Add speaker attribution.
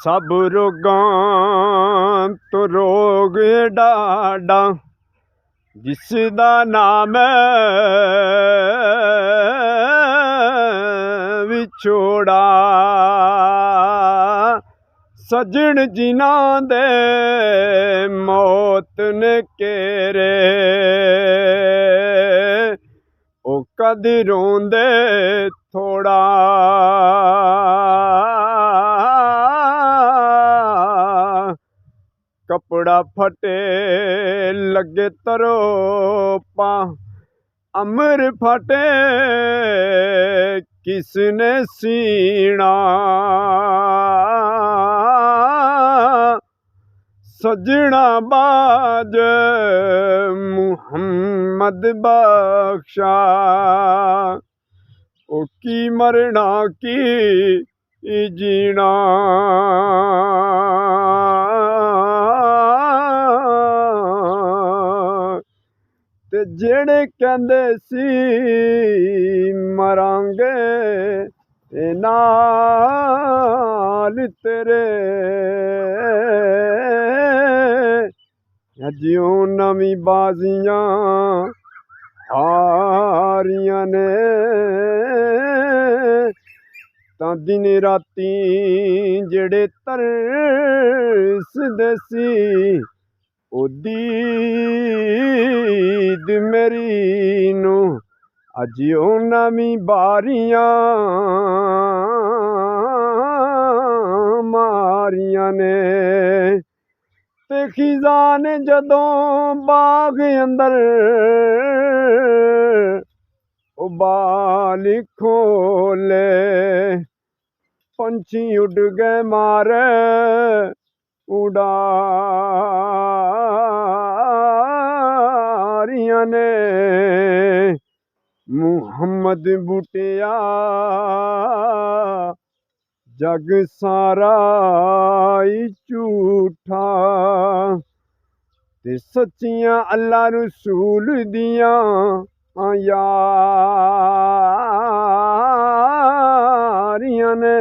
Speaker 1: सब रोगां तो रोग डाडा जिसदा नाम विछोड़ा। सजन जिन्हां दे मौत ने घेरे ओ कदी रोंदे थोड़ा। कपड़ा फटे लगे तरोपा अमर फटे किसने सीना। सजना बाज मुहम्मद बख्शा ओ की मरना की जीना। ते जेड़े कहंदे सी मरांगे ते नाल तेरे अजियो नवी बाजियां हारियां ने तां दिन राती जेड़े तरसदे सी ओ दीद मेरी नू अजियो नवी बारियां मारियां ने। ते खिज़ा ने जदों बाग अंदर ओ बाल खोले पंछी उड़ गए मारे उड़ारियां ने। मुहम्मद बूटिया जग सारा ही झूठा ते सच्चियां अल्लाह रसूल दियां यारियां ने।